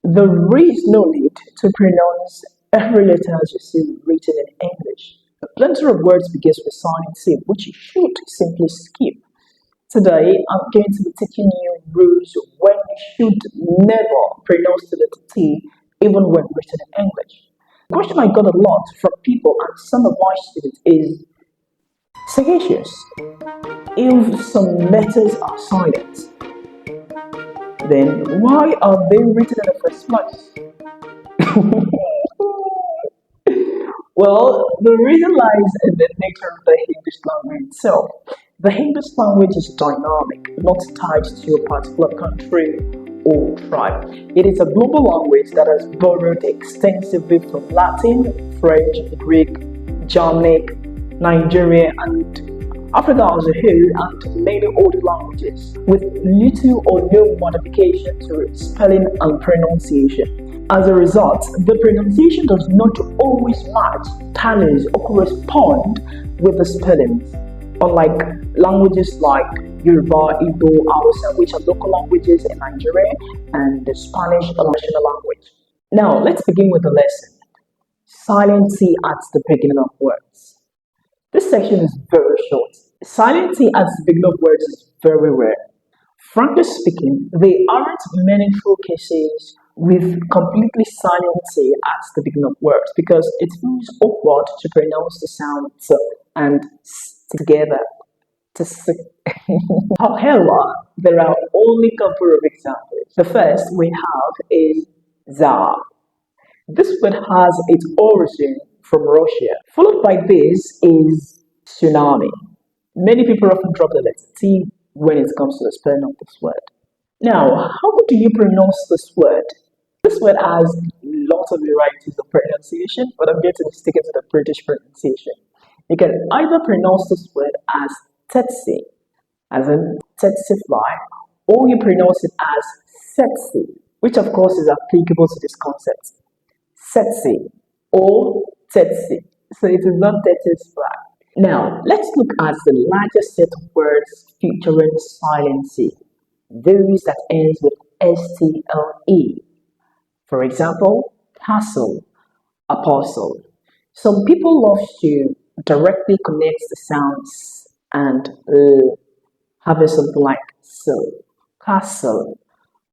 There is no need to pronounce every letter as you see written in English. Plenty of words begin with silent C, which you should simply skip. Today, I'm going to be teaching you rules when you should never pronounce the letter T, even when written in English. The question I got a lot from people and some of my students is, sagacious, if some letters are silent, then why are they written in the first place? Well, the reason lies in the nature of the English language itself. The English language is dynamic, not tied to a particular country or tribe. It is a global language that has borrowed extensively from Latin, French, Greek, Germanic, Nigerian, and Africa as a whole, and many other languages, with little or no modification to spelling and pronunciation. As a result, the pronunciation does not always match, tallies, or correspond with the spellings. Unlike languages like Yoruba, Igbo, Hausa, which are local languages in Nigeria, and the Spanish, a national language. Now, let's begin with the lesson. Silent T at the beginning of words. This section is very short. Silent T at the beginning of words is very rare. Frankly speaking, there aren't many true cases with completely silent T at the beginning of words because it feels awkward to pronounce the sound T and S together. However, there are only a couple of examples. The first we have is za. This word has its origin from Russia. Followed by this is tsunami. Many people often drop the letter T when it comes to the spelling of this word. Now, how do you pronounce this word? This word has lots of varieties of pronunciation, but I'm going to stick it to the British pronunciation. You can either pronounce this word as tsetse, as in tsetse fly, or you pronounce it as setse, which of course is applicable to this concept. Setse or tsetse. So it is not tsetse fly. Now, let's look at the largest set of words featuring silent C, those that ends with stle. For example, castle, apostle. Some people love to directly connect the sounds and having something like so, castle,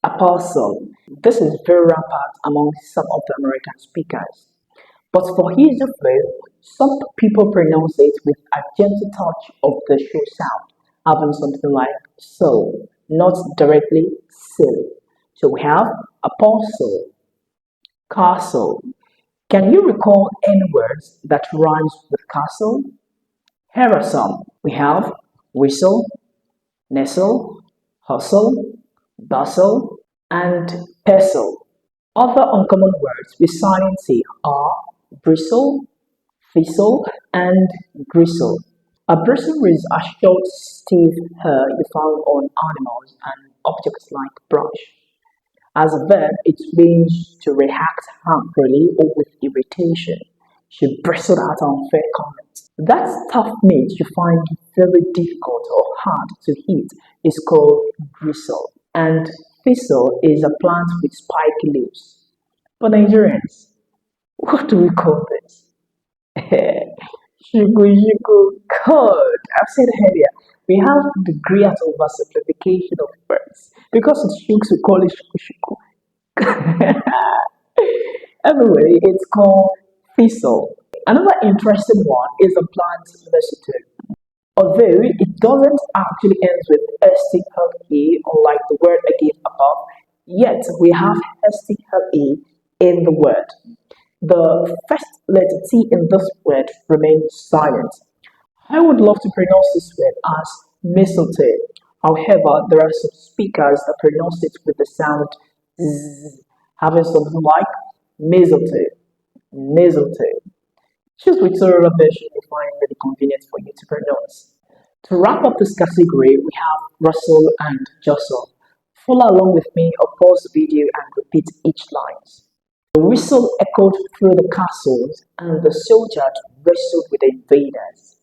apostle. This is very rampant among some of the American speakers. But for ease of flow, some people pronounce it with a gentle touch of the short sound, having something like so, not directly so. So we have apostle, castle. Can you recall any words that rhymes with castle? Here are some. We have whistle, nestle, hustle, bustle, and pestle. Other uncommon words with silent T are bristle, thistle, and gristle. A bristle is a short, stiff hair you find on animals and objects like brush. As a verb, it means to react angrily or with irritation. She bristled at unfair comments. That tough meat you find very difficult or hard to eat is called gristle. And thistle is a plant with spiky leaves. For Nigerians, what do we call this? Shugu code. I've said earlier, we have the great oversimplification of words. Because it's shuks, we call it shuku. Anyway, it's called thistle. Another interesting one is the plant mistletoe. Although it doesn't actually end with STLE, unlike the word I gave above, yet we have STLE in the word. The first letter T in this word remains silent. I would love to pronounce this word as mistletoe. However, there are some speakers that pronounce it with the sound Z, having something like mistletoe, mistletoe. Choose whichever version you find really convenient for you to pronounce. To wrap up this category, we have rustle and jostle. Follow along with me or pause the video and repeat each line. The whistle echoed through the castles, and the soldiers wrestled with the invaders.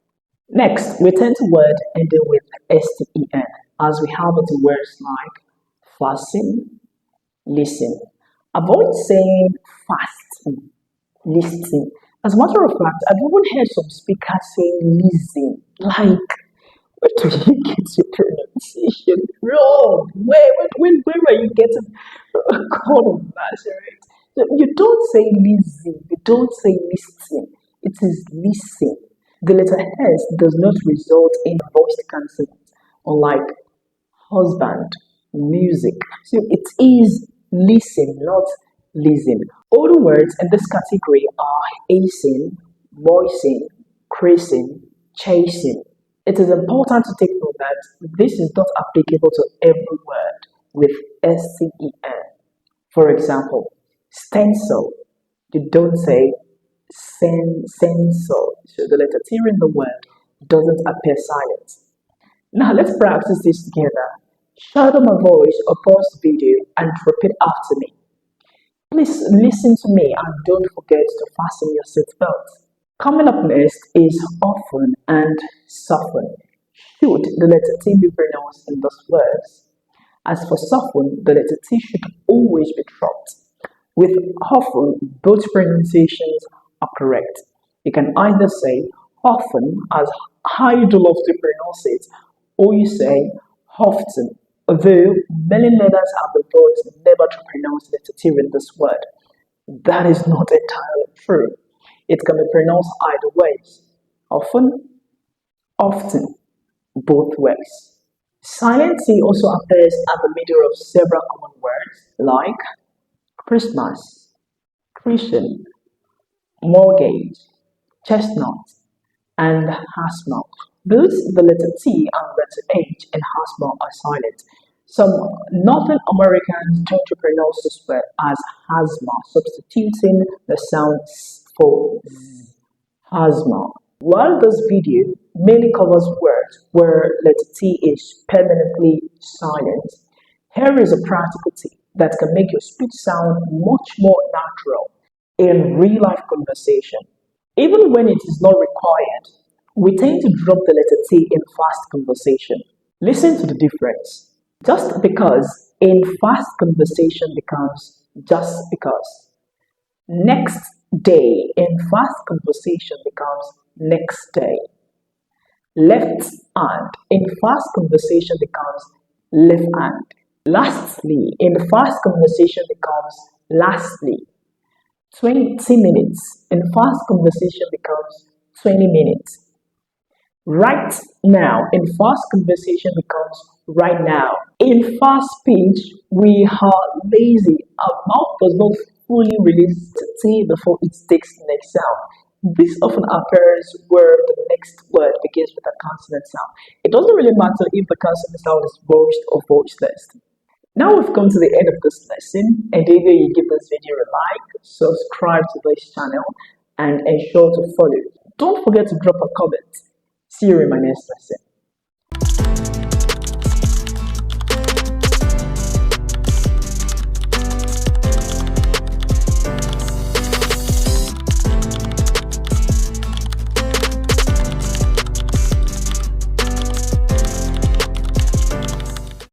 Next, we turn to word ending with sten, as we have it in words like fasten, listen, Avoid saying fast, listen. As a matter of fact, I've even heard some speakers saying listen. Like, where do you get your pronunciation wrong? Where are you getting a call of Nazareth? So you don't say listen, you don't say listen. It is listen. The letter S does not result in voiced consonant, unlike husband, music. So it is listen, not listen. All the words in this category are acing, voicing, creasing, chasing. It is important to take note that this is not applicable to every word with SCEN. For example, stencil. You don't say sensor. So the letter T in the word doesn't appear silent. Now let's practice this together. Shout out my voice or pause the video and repeat after me. Please listen to me and don't forget to fasten your seatbelt. Coming up next is often and soften. Should the letter T be pronounced in those words? As for soften, the letter T should always be dropped. With often, both pronunciations are correct. You can either say often as I do love to pronounce it, or you say often, although many learners have the voice never to pronounce the letter T in this word. That is not entirely true. It can be pronounced either ways. Often, often, both ways. Silent T also appears at the middle of several common words like Christmas, Christian, mortgage, chestnut, and hasmalt. Both the letter T and letter H in hasmalt are silent. Some Northern Americans tend to pronounce this word as hasma, substituting the sounds for z, hasma. While this video mainly covers words where letter T is permanently silent, here is a practical tip that can make your speech sound much more natural in real life conversation. Even when it is not required, we tend to drop the letter T in fast conversation. Listen to the difference. Just because in fast conversation becomes just because. Next day in fast conversation becomes next day. Left hand in fast conversation becomes left hand. Lastly in fast conversation becomes lastly. 20 minutes in fast conversation becomes 20 minutes. Right now in fast conversation becomes right now. In fast speech, we are lazy. Our mouth does not fully release the T before it takes the next sound. This often appears where the next word begins with a consonant sound. It doesn't really matter if the consonant sound is voiced or voiceless. Now we've come to the end of this lesson, and either you give this video a like, subscribe to this channel, and ensure to follow. Don't forget to drop a comment. See you in my next lesson.